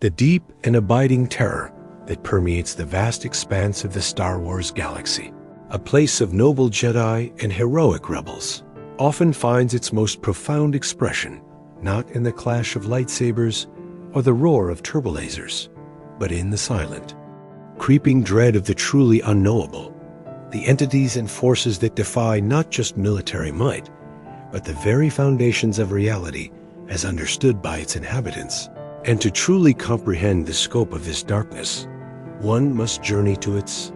the deep and abiding terror that permeates the vast expanse of the Star Wars galaxy. A place of noble Jedi and heroic rebels often finds its most profound expression not in the clash of lightsabers or the roar of turbolasers, but in the silent, creeping dread of the truly unknowable, the entities and forces that defy not just military might, but the very foundations of reality as understood by its inhabitants. And to truly comprehend the scope of this darkness, one must journey to its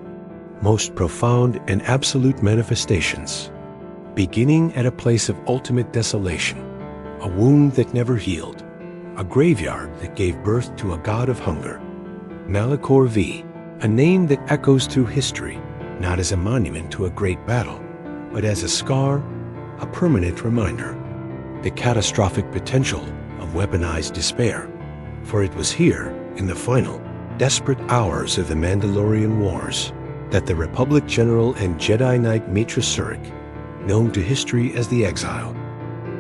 most profound and absolute manifestations, beginning at a place of ultimate desolation, a wound that never healed, a graveyard that gave birth to a god of hunger, Malachor V, a name that echoes through history, not as a monument to a great battle, but as a scar, a permanent reminder, the catastrophic potential of weaponized despair. For it was here, in the final, desperate hours of the Mandalorian Wars, that the Republic General and Jedi Knight Maître Surik, known to history as the Exile,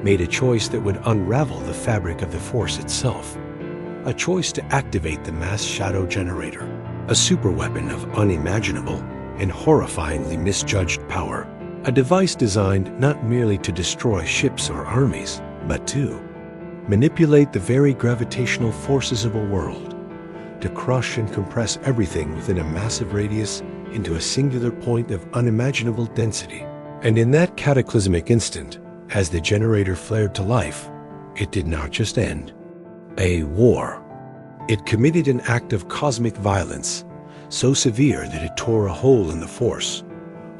made a choice that would unravel the fabric of the Force itself, a choice to activate the mass shadow generator, a superweapon of unimaginable and horrifyingly misjudged power, a device designed not merely to destroy ships or armies, but to manipulate the very gravitational forces of a world, to crush and compress everything within a massive radius into a singular point of unimaginable density. And in that cataclysmic instant, as the generator flared to life, it did not just end a war. It committed an act of cosmic violence, so severe that it tore a hole in the Force,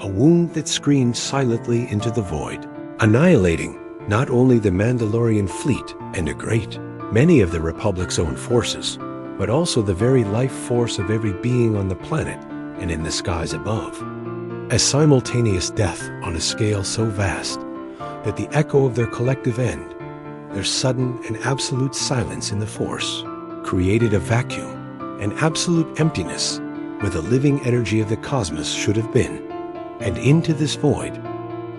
a wound that screamed silently into the void, annihilating not only the Mandalorian fleet and many of the Republic's own forces, but also the very life force of every being on the planet and in the skies above. A simultaneous death on a scale so vast that the echo of their collective end, their sudden and absolute silence in the Force, created a vacuum, an absolute emptiness where the living energy of the cosmos should have been. And into this void,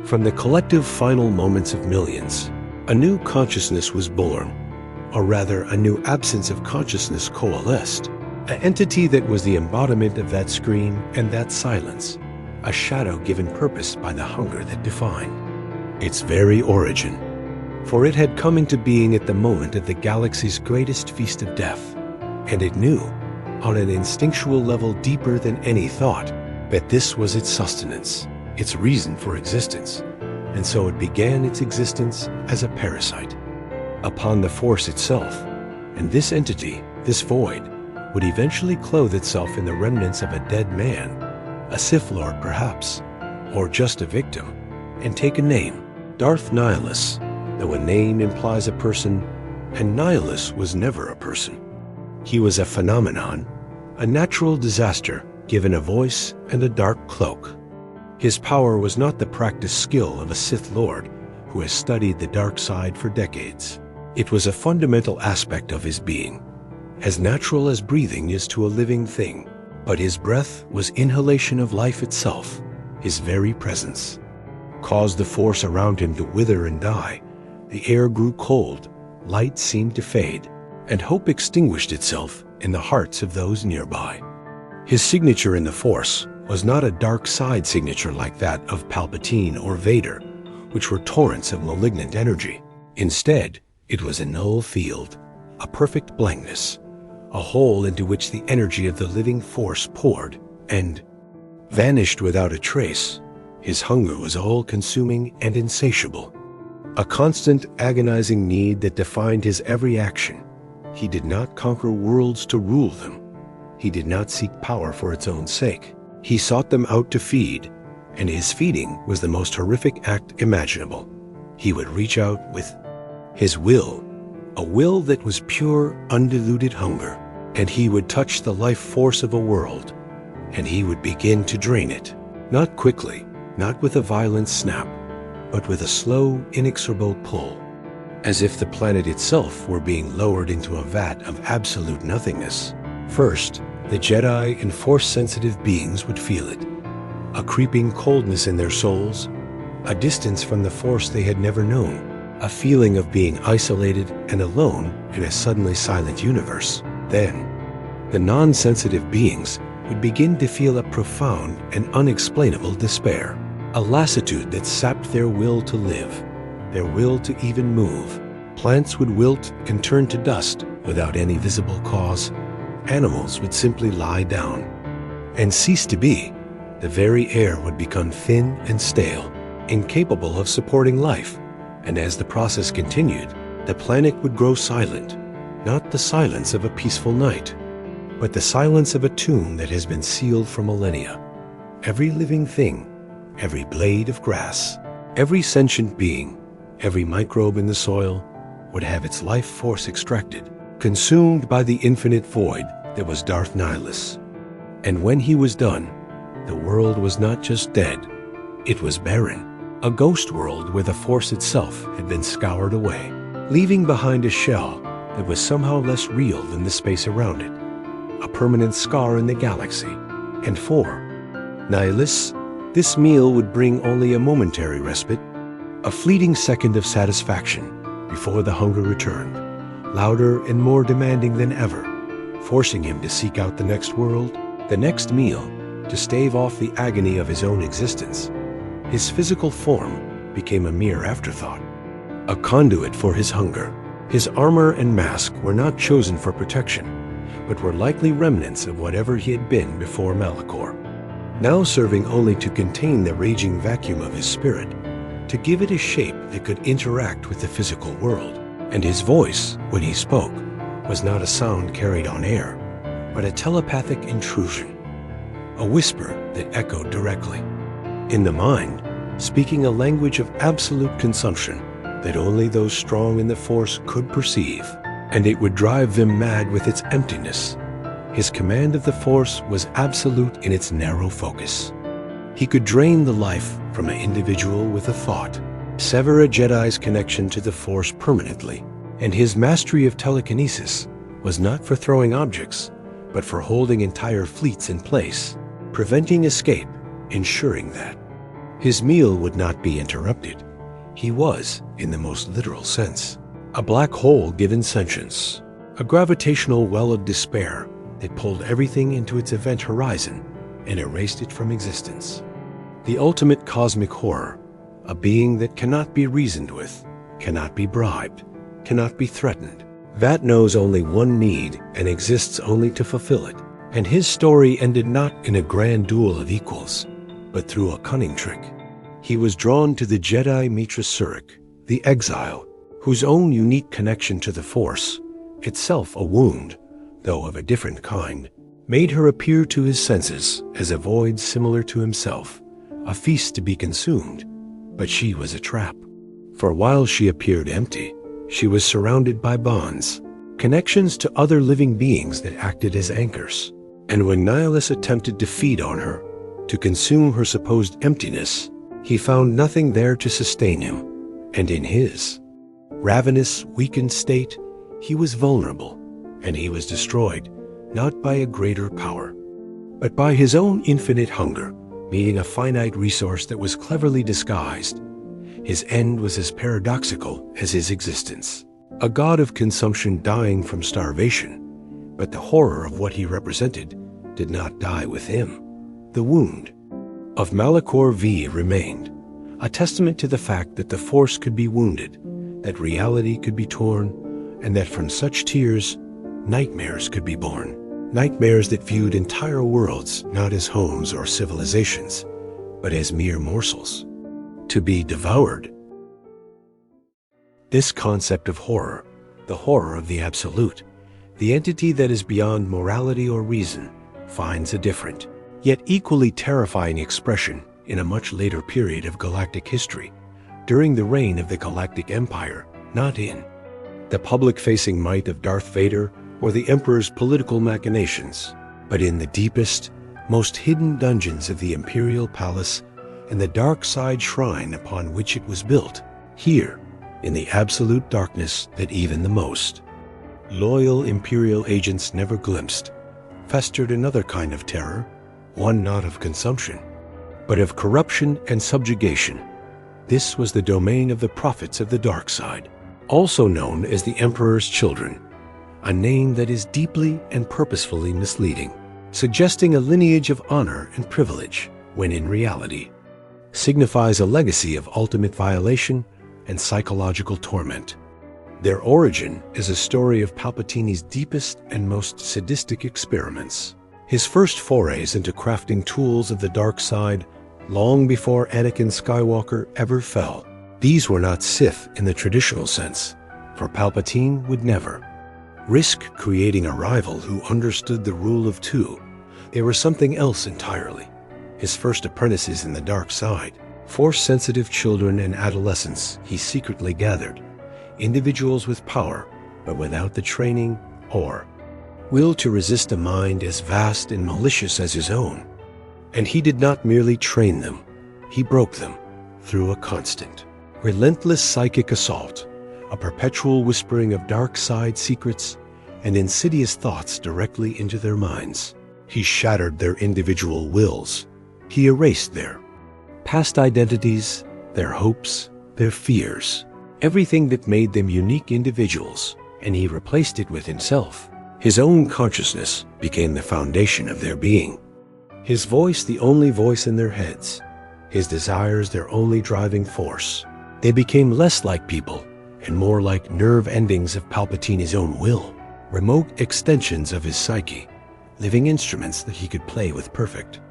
from the collective final moments of millions, a new consciousness was born, or rather a new absence of consciousness coalesced, an entity that was the embodiment of that scream and that silence, a shadow given purpose by the hunger that defined its very origin. For it had come into being at the moment of the galaxy's greatest feast of death, and it knew, on an instinctual level deeper than any thought, that this was its sustenance, its reason for existence, and so it began its existence as a parasite upon the Force itself. And this entity, this void, would eventually clothe itself in the remnants of a dead man, a Sith Lord perhaps, or just a victim, and take a name, Darth Nihilus, though a name implies a person, and Nihilus was never a person. He was a phenomenon, a natural disaster given a voice and a dark cloak. His power was not the practiced skill of a Sith Lord who has studied the dark side for decades. It was a fundamental aspect of his being, as natural as breathing is to a living thing. But his breath was inhalation of life itself. His very presence caused the Force around him to wither and die. The air grew cold, light seemed to fade, and hope extinguished itself in the hearts of those nearby. His signature in the Force was not a dark side signature like that of Palpatine or Vader, which were torrents of malignant energy. Instead, it was a null field, a perfect blankness, a hole into which the energy of the living Force poured and vanished without a trace. His hunger was all-consuming and insatiable, a constant agonizing need that defined his every action. He did not conquer worlds to rule them. He did not seek power for its own sake. He sought them out to feed, and his feeding was the most horrific act imaginable. He would reach out with his will, a will that was pure, undiluted hunger, and he would touch the life force of a world, and he would begin to drain it, not quickly, not with a violent snap, but with a slow, inexorable pull, as if the planet itself were being lowered into a vat of absolute nothingness. First, the Jedi and Force-sensitive beings would feel it, a creeping coldness in their souls, a distance from the Force they had never known, a feeling of being isolated and alone in a suddenly silent universe. Then, the non-sensitive beings would begin to feel a profound and unexplainable despair, a lassitude that sapped their will to live, their will to even move. Plants would wilt and turn to dust without any visible cause. Animals would simply lie down and cease to be. The very air would become thin and stale, incapable of supporting life. And as the process continued, the planet would grow silent, not the silence of a peaceful night, but the silence of a tomb that has been sealed for millennia. Every living thing, every blade of grass, every sentient being, every microbe in the soil would have its life force extracted, consumed by the infinite void that was Darth Nihilus. And when he was done, the world was not just dead, it was barren, a ghost world where the force itself had been scoured away, leaving behind a shell that was somehow less real than the space around it, a permanent scar in the galaxy. And for Nihilus, this meal would bring only a momentary respite, a fleeting second of satisfaction before the hunger returned, louder and more demanding than ever, forcing him to seek out the next world, the next meal, to stave off the agony of his own existence. His physical form became a mere afterthought, a conduit for his hunger. His armor and mask were not chosen for protection, but were likely remnants of whatever he had been before Malachor, now serving only to contain the raging vacuum of his spirit, to give it a shape that could interact with the physical world. And his voice, when he spoke, was not a sound carried on air, but a telepathic intrusion, a whisper that echoed directly in the mind, speaking a language of absolute consumption that only those strong in the Force could perceive, and it would drive them mad with its emptiness. His command of the Force was absolute in its narrow focus. He could drain the life from an individual with a thought, sever a Jedi's connection to the Force permanently, and his mastery of telekinesis was not for throwing objects, but for holding entire fleets in place, preventing escape, ensuring that his meal would not be interrupted. He was, in the most literal sense, a black hole given sentience, a gravitational well of despair that pulled everything into its event horizon and erased it from existence. The ultimate cosmic horror, a being that cannot be reasoned with, cannot be bribed, cannot be threatened, that knows only one need and exists only to fulfill it. And his story ended not in a grand duel of equals, but through a cunning trick. He was drawn to the Jedi Mitra Surik, the exile, whose own unique connection to the Force, itself a wound, though of a different kind, made her appear to his senses as a void similar to himself, a feast to be consumed. But she was a trap. For while she appeared empty, she was surrounded by bonds, connections to other living beings that acted as anchors. And when Nihilus attempted to feed on her, to consume her supposed emptiness, he found nothing there to sustain him. And in his ravenous, weakened state, he was vulnerable, and he was destroyed, not by a greater power, but by his own infinite hunger, meeting a finite resource that was cleverly disguised. His end was as paradoxical as his existence, a god of consumption dying from starvation, but the horror of what he represented did not die with him. The wound of Malachor V remained, a testament to the fact that the Force could be wounded, that reality could be torn, and that from such tears, nightmares could be born. Nightmares that viewed entire worlds not as homes or civilizations, but as mere morsels, to be devoured. This concept of horror, the horror of the absolute, the entity that is beyond morality or reason, finds a different, yet equally terrifying expression in a much later period of galactic history, during the reign of the Galactic Empire, not in the public-facing might of Darth Vader or the Emperor's political machinations, but in the deepest, most hidden dungeons of the Imperial Palace and the dark side shrine upon which it was built, here, in the absolute darkness that even the most loyal Imperial agents never glimpsed, festered another kind of terror, one not of consumption, but of corruption and subjugation. This was the domain of the prophets of the dark side, also known as the Emperor's children, a name that is deeply and purposefully misleading, suggesting a lineage of honor and privilege, when in reality, signifies a legacy of ultimate violation and psychological torment. Their origin is a story of Palpatine's deepest and most sadistic experiments. His first forays into crafting tools of the dark side long before Anakin Skywalker ever fell. These were not Sith in the traditional sense, for Palpatine would never risk creating a rival who understood the rule of two. They were something else entirely. His first apprentices in the dark side, Force-sensitive children and adolescents he secretly gathered, individuals with power, but without the training or will to resist a mind as vast and malicious as his own. And he did not merely train them, he broke them through a constant, relentless psychic assault, a perpetual whispering of dark side secrets and insidious thoughts directly into their minds. He shattered their individual wills. He erased their past identities, their hopes, their fears, everything that made them unique individuals, and he replaced it with himself. His own consciousness became the foundation of their being. His voice the only voice in their heads, his desires their only driving force. They became less like people and more like nerve endings of Palpatine's own will, remote extensions of his psyche, living instruments that he could play with perfect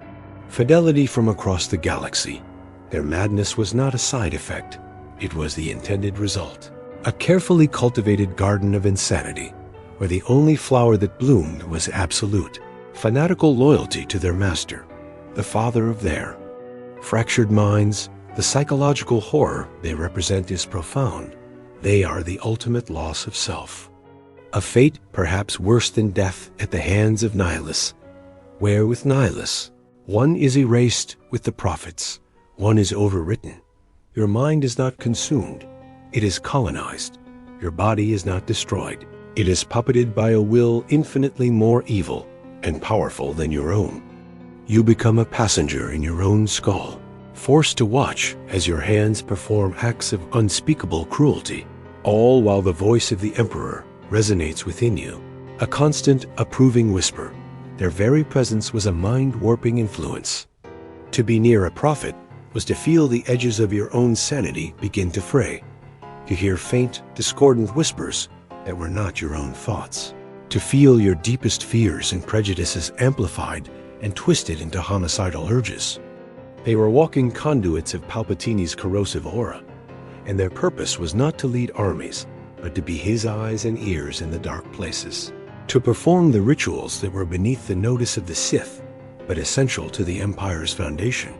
fidelity from across the galaxy. Their madness was not a side effect, it was the intended result. A carefully cultivated garden of insanity, where the only flower that bloomed was absolute, fanatical loyalty to their master, the father of their fractured minds. The psychological horror they represent is profound. They are the ultimate loss of self. A fate perhaps worse than death at the hands of Nihilus, where with Nihilus, one is erased with the prophets, one is overwritten. Your mind is not consumed, it is colonized. Your body is not destroyed, it is puppeted by a will infinitely more evil and powerful than your own. You become a passenger in your own skull, forced to watch as your hands perform acts of unspeakable cruelty, all while the voice of the Emperor resonates within you, a constant approving whisper. Their very presence was a mind-warping influence. To be near a prophet was to feel the edges of your own sanity begin to fray, to hear faint, discordant whispers that were not your own thoughts, to feel your deepest fears and prejudices amplified and twisted into homicidal urges. They were walking conduits of Palpatine's corrosive aura, and their purpose was not to lead armies, but to be his eyes and ears in the dark places, to perform the rituals that were beneath the notice of the Sith, but essential to the Empire's foundation.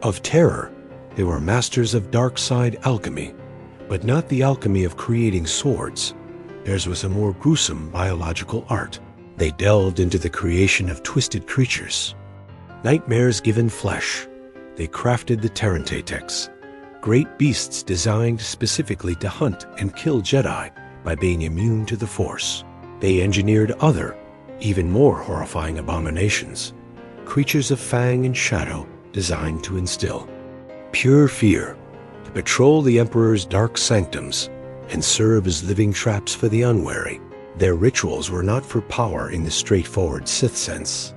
Of terror, they were masters of dark side alchemy, but not the alchemy of creating swords. Theirs was a more gruesome biological art. They delved into the creation of twisted creatures, nightmares given flesh. They crafted the Tarantatex, great beasts designed specifically to hunt and kill Jedi by being immune to the Force. They engineered other, even more horrifying abominations, creatures of fang and shadow designed to instill pure fear, to patrol the Emperor's dark sanctums and serve as living traps for the unwary. Their rituals were not for power in the straightforward Sith sense,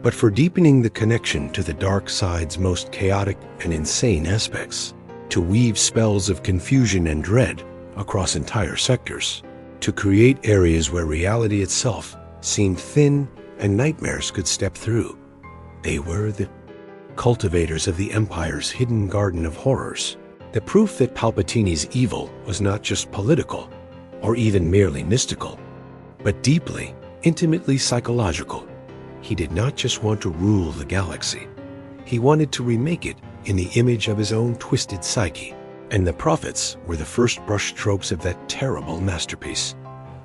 but for deepening the connection to the dark side's most chaotic and insane aspects, to weave spells of confusion and dread across entire sectors, to create areas where reality itself seemed thin and nightmares could step through. They were the cultivators of the Empire's hidden garden of horrors, the proof that Palpatine's evil was not just political or even merely mystical, but deeply, intimately psychological. He did not just want to rule the galaxy. He wanted to remake it in the image of his own twisted psyche. And the prophets were the first brushstrokes of that terrible masterpiece.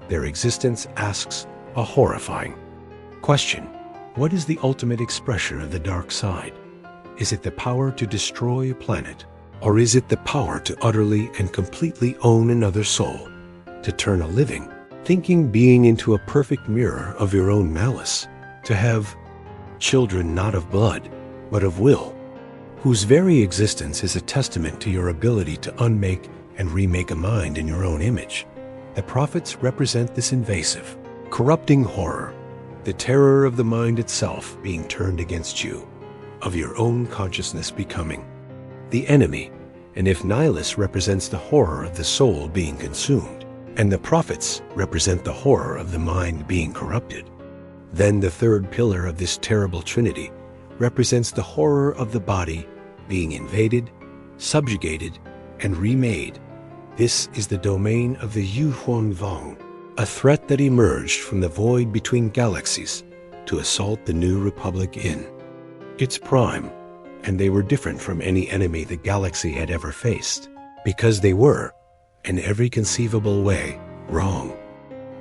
Their existence asks a horrifying question. What is the ultimate expression of the dark side? Is it the power to destroy a planet? Or is it the power to utterly and completely own another soul? To turn a living, thinking being into a perfect mirror of your own malice? To have children not of blood, but of will, whose very existence is a testament to your ability to unmake and remake a mind in your own image? The prophets represent this invasive, corrupting horror, the terror of the mind itself being turned against you, of your own consciousness becoming the enemy. And if Nihilus represents the horror of the soul being consumed, and the prophets represent the horror of the mind being corrupted, then the third pillar of this terrible trinity represents the horror of the body being invaded, subjugated, and remade. This is the domain of the Yuuzhan Vong, a threat that emerged from the void between galaxies to assault the new republic in its prime. And they were different from any enemy the galaxy had ever faced, because they were, in every conceivable way, wrong.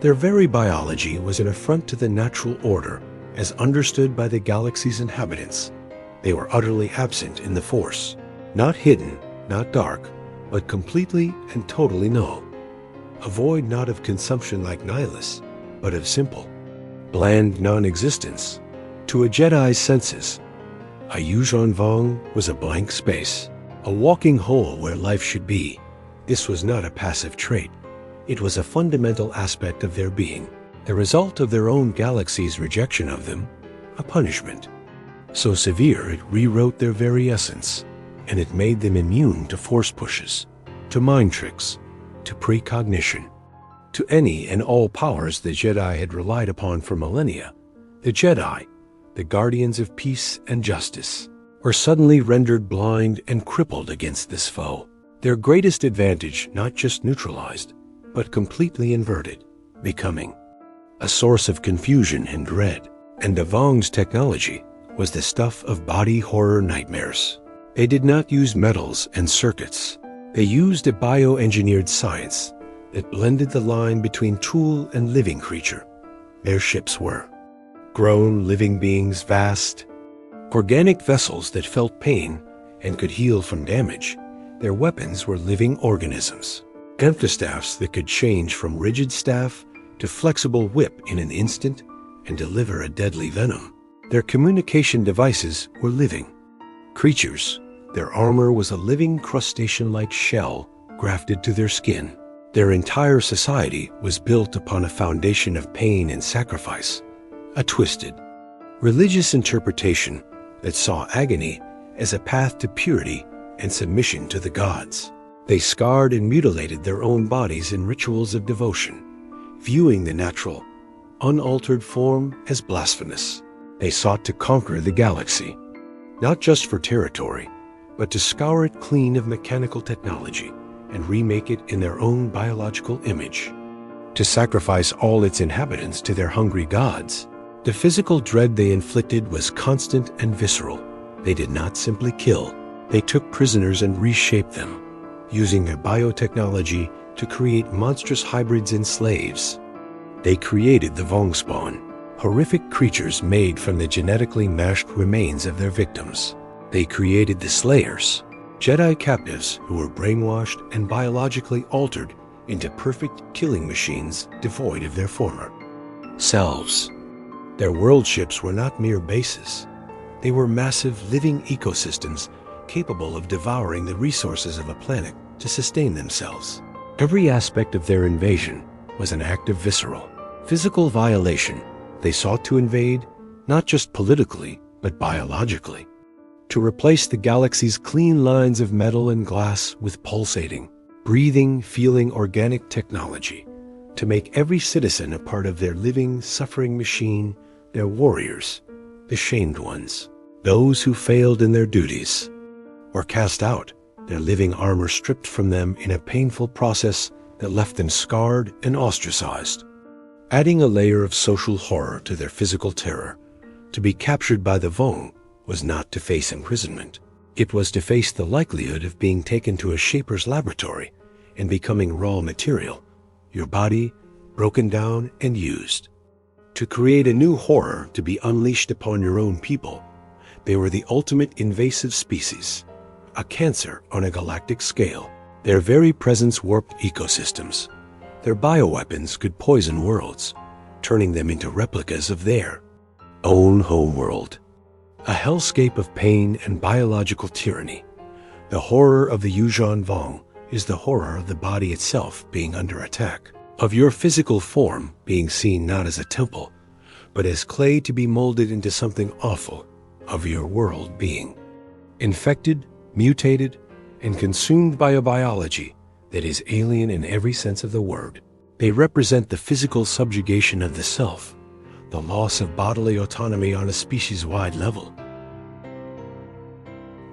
Their very biology was an affront to the natural order as understood by the galaxy's inhabitants. They were utterly absent in the Force, not hidden, not dark, but completely and totally null. A void not of consumption like Nihilus, but of simple, bland non-existence. To a Jedi's senses, a Yuuzhan Vong was a blank space, a walking hole where life should be. This was not a passive trait. It was a fundamental aspect of their being, the result of their own galaxy's rejection of them, a punishment. So severe it rewrote their very essence, and it made them immune to force pushes, to mind tricks, to precognition, to any and all powers the Jedi had relied upon for millennia. The Jedi, the guardians of peace and justice, were suddenly rendered blind and crippled against this foe. Their greatest advantage not just neutralized, but completely inverted, becoming a source of confusion and dread. And the Vong's technology was the stuff of body horror nightmares. They did not use metals and circuits. They used a bioengineered science that blended the line between tool and living creature. Their ships were grown living beings, vast, organic vessels that felt pain and could heal from damage. Their weapons were living organisms, emphastaffs that could change from rigid staff to flexible whip in an instant and deliver a deadly venom. Their communication devices were living creatures. Their armor was a living crustacean-like shell grafted to their skin. Their entire society was built upon a foundation of pain and sacrifice, a twisted, religious interpretation that saw agony as a path to purity and submission to the gods. They scarred and mutilated their own bodies in rituals of devotion, viewing the natural, unaltered form as blasphemous. They sought to conquer the galaxy, not just for territory, but to scour it clean of mechanical technology and remake it in their own biological image, to sacrifice all its inhabitants to their hungry gods. The physical dread they inflicted was constant and visceral. They did not simply kill. They took prisoners and reshaped them, using their biotechnology to create monstrous hybrids and slaves. They created the Vong spawn, horrific creatures made from the genetically mashed remains of their victims. They created the Slayers, Jedi captives who were brainwashed and biologically altered into perfect killing machines devoid of their former selves. Their world ships were not mere bases. They were massive living ecosystems capable of devouring the resources of a planet to sustain themselves. Every aspect of their invasion was an act of visceral, physical violation. They sought to invade, not just politically, but biologically, to replace the galaxy's clean lines of metal and glass with pulsating, breathing, feeling organic technology, to make every citizen a part of their living, suffering machine, their warriors, the shamed ones, those who failed in their duties, or cast out, their living armor stripped from them in a painful process that left them scarred and ostracized. Adding a layer of social horror to their physical terror, to be captured by the Vong was not to face imprisonment. It was to face the likelihood of being taken to a shaper's laboratory and becoming raw material, your body broken down and used. To create a new horror to be unleashed upon your own people. They were the ultimate invasive species, a cancer on a galactic scale. Their very presence warped ecosystems. Their bioweapons could poison worlds, turning them into replicas of their own homeworld. A hellscape of pain and biological tyranny. The horror of the Yuuzhan Vong is the horror of the body itself being under attack. of your physical form being seen not as a temple, but as clay to be molded into something awful, of your world being infected, mutated, and consumed by a biology that is alien in every sense of the word. They represent the physical subjugation of the self, the loss of bodily autonomy on a species-wide level.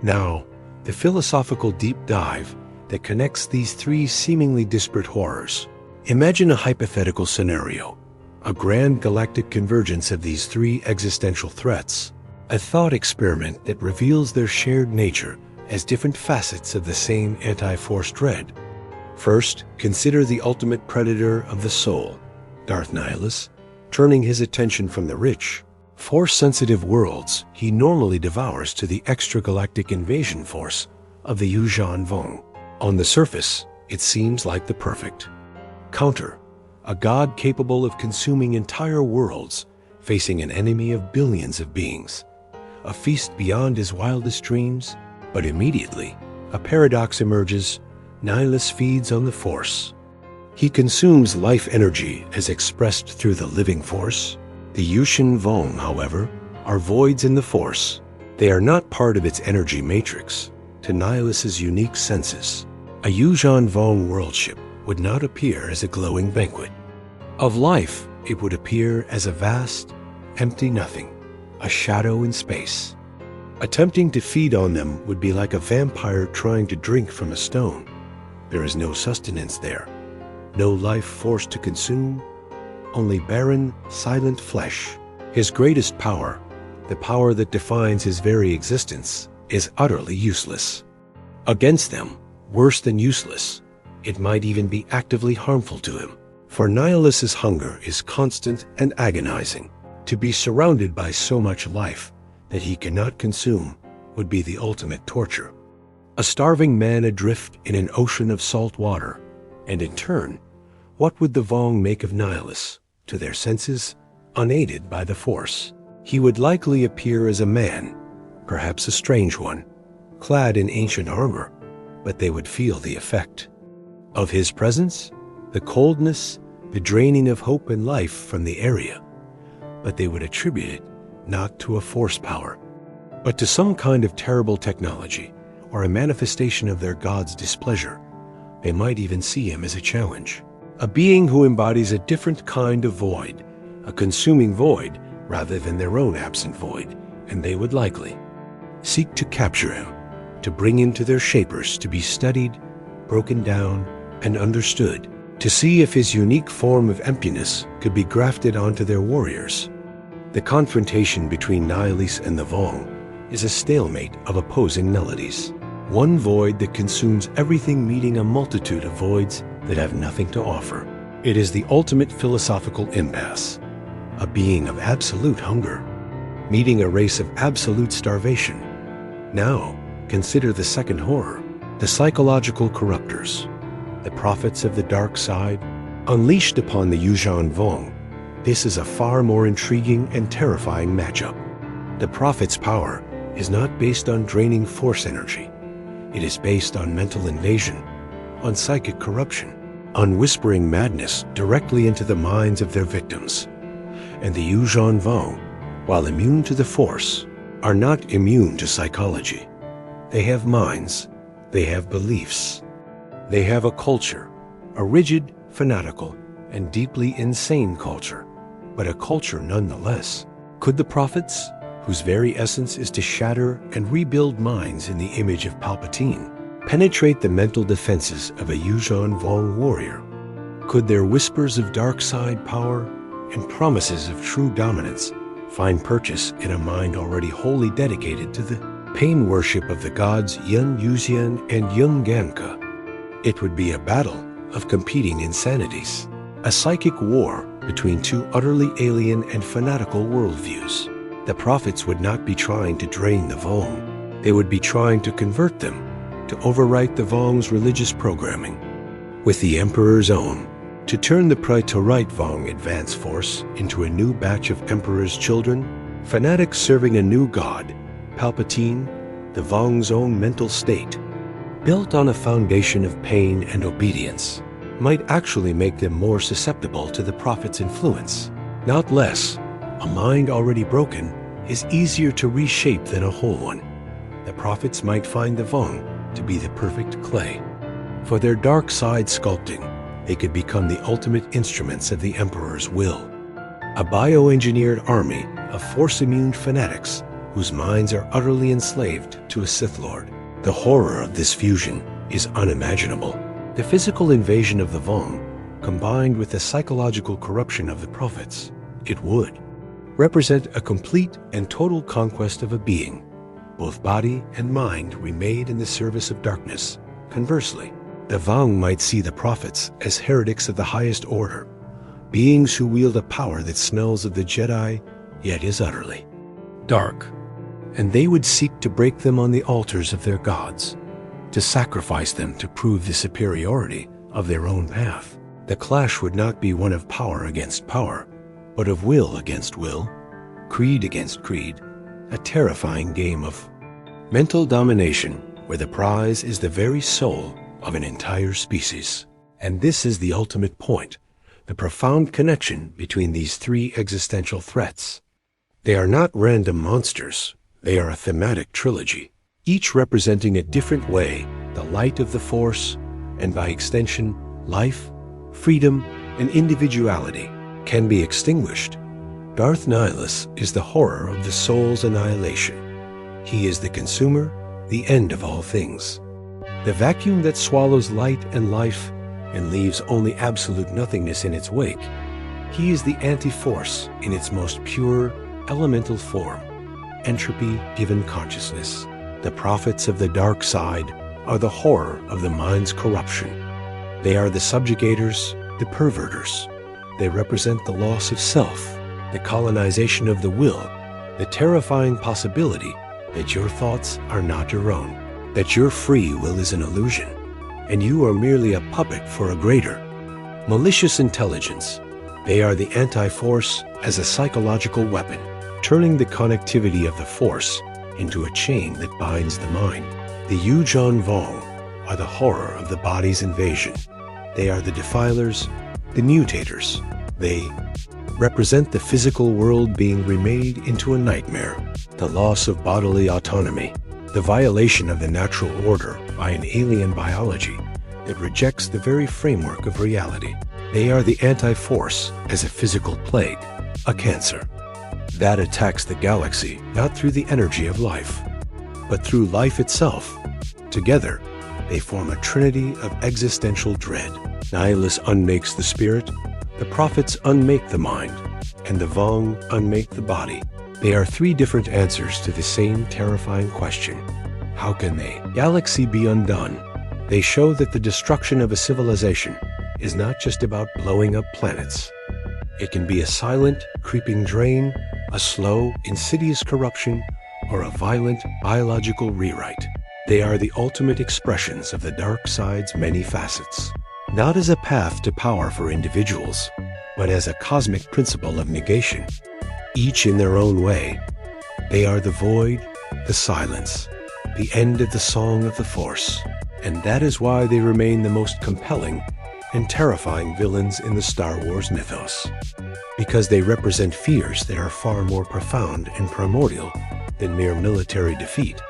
Now, the philosophical deep dive that connects these three seemingly disparate horrors. Imagine a hypothetical scenario, a grand galactic convergence of these three existential threats, a thought experiment that reveals their shared nature as different facets of the same anti-force dread. First, consider the ultimate predator of the soul, Darth Nihilus, turning his attention from the rich, force-sensitive worlds he normally devours to the extragalactic invasion force of the Yuuzhan Vong. On the surface, it seems like the perfect counter, a god capable of consuming entire worlds, facing an enemy of billions of beings, a feast beyond his wildest dreams. But immediately, a paradox emerges. Nihilus feeds on the Force. He consumes life energy as expressed through the living Force. The Yuuzhan Vong, however, are voids in the Force. They are not part of its energy matrix. To Nihilus's unique senses, a Yuuzhan Vong worldship would not appear as a glowing banquet of life. It would appear as a vast, empty nothing, a shadow in space. Attempting to feed on them would be like a vampire trying to drink from a stone. There is no sustenance there, no life force to consume, only barren, silent flesh. His greatest power, the power that defines his very existence, is utterly useless. Against them, worse than useless, it might even be actively harmful to him. For Nihilus's hunger is constant and agonizing. To be surrounded by so much life that he cannot consume would be the ultimate torture. A starving man adrift in an ocean of salt water, and in turn, what would the Vong make of Nihilus? To their senses, unaided by the Force, he would likely appear as a man, perhaps a strange one, clad in ancient armor, but they would feel the effect of his presence, the coldness, the draining of hope and life from the area, but they would attribute it not to a Force power, but to some kind of terrible technology or a manifestation of their god's displeasure. They might even see him as a challenge, a being who embodies a different kind of void, a consuming void rather than their own absent void, and they would likely seek to capture him, to bring him to their shapers to be studied, broken down, and understood, to see if his unique form of emptiness could be grafted onto their warriors. The confrontation between Nihilus and the Vong is a stalemate of opposing melodies, one void that consumes everything meeting a multitude of voids that have nothing to offer. It is the ultimate philosophical impasse, a being of absolute hunger, meeting a race of absolute starvation. Now, consider the second horror, the psychological corruptors, the prophets of the dark side, unleashed upon the Yuuzhan Vong. This is a far more intriguing and terrifying matchup. The prophet's power is not based on draining Force energy. It is based on mental invasion, on psychic corruption, on whispering madness directly into the minds of their victims. And the Yuuzhan Vong, while immune to the Force, are not immune to psychology. They have minds, they have beliefs, they have a culture, a rigid, fanatical, and deeply insane culture, but a culture nonetheless. Could the prophets, whose very essence is to shatter and rebuild minds in the image of Palpatine, penetrate the mental defenses of a Yuuzhan Vong warrior? Could their whispers of dark side power and promises of true dominance find purchase in a mind already wholly dedicated to the pain worship of the gods Yun Yuuzhan and Yun Ganka? It would be a battle of competing insanities, a psychic war between two utterly alien and fanatical worldviews. The prophets would not be trying to drain the Vong. They would be trying to convert them, to overwrite the Vong's religious programming with the Emperor's own, to turn the Praetorite Vong advance force into a new batch of Emperor's children, fanatics serving a new god, Palpatine, the Vong's own mental state, built on a foundation of pain and obedience. might actually make them more susceptible to the prophet's influence. Not less, a mind already broken is easier to reshape than a whole one. The prophets might find the Vong to be the perfect clay. For their dark side sculpting, they could become the ultimate instruments of the Emperor's will. A bioengineered army of force-immune fanatics whose minds are utterly enslaved to a Sith Lord. The horror of this fusion is unimaginable. The physical invasion of the Vong, combined with the psychological corruption of the prophets, it would represent a complete and total conquest of a being. Both body and mind remade in the service of darkness. Conversely, the Vong might see the prophets as heretics of the highest order, beings who wield a power that smells of the Jedi, yet is utterly dark. And they would seek to break them on the altars of their gods, to sacrifice them to prove the superiority of their own path. The clash would not be one of power against power, but of will against will, creed against creed, a terrifying game of mental domination where the prize is the very soul of an entire species. And this is the ultimate point, the profound connection between these three existential threats. They are not random monsters, they are a thematic trilogy, each representing a different way the light of the Force, and by extension, life, freedom, and individuality can be extinguished. Darth Nihilus is the horror of the soul's annihilation. He is the consumer, the end of all things. The vacuum that swallows light and life and leaves only absolute nothingness in its wake. He is the anti-force in its most pure, elemental form, entropy given consciousness. The prophets of the dark side are the horror of the mind's corruption. They are the subjugators, the perverters. They represent the loss of self, the colonization of the will, the terrifying possibility that your thoughts are not your own, that your free will is an illusion, and you are merely a puppet for a greater, malicious intelligence. They are the anti-force as a psychological weapon, turning the connectivity of the Force into a chain that binds the mind. The Yuuzhan Vong are the horror of the body's invasion. They are the defilers, the mutators. They represent the physical world being remade into a nightmare, the loss of bodily autonomy, the violation of the natural order by an alien biology that rejects the very framework of reality. They are the anti-force as a physical plague, a cancer, that attacks the galaxy not through the energy of life, but through life itself. Together, they form a trinity of existential dread. Nihilus unmakes the spirit, the prophets unmake the mind, and the Vong unmake the body. They are three different answers to the same terrifying question. How can the galaxy be undone? They show that the destruction of a civilization is not just about blowing up planets. It can be a silent, creeping drain, a slow, insidious corruption, or a violent, biological rewrite. They are the ultimate expressions of the dark side's many facets, not as a path to power for individuals, but as a cosmic principle of negation. Each in their own way, they are the void, the silence, the end of the song of the Force. And that is why they remain the most compelling and terrifying villains in the Star Wars mythos. Because they represent fears that are far more profound and primordial than mere military defeat.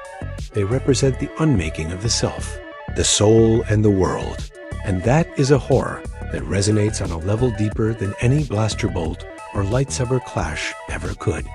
They represent the unmaking of the self, the soul, and the world. And that is a horror that resonates on a level deeper than any blaster bolt or lightsaber clash ever could.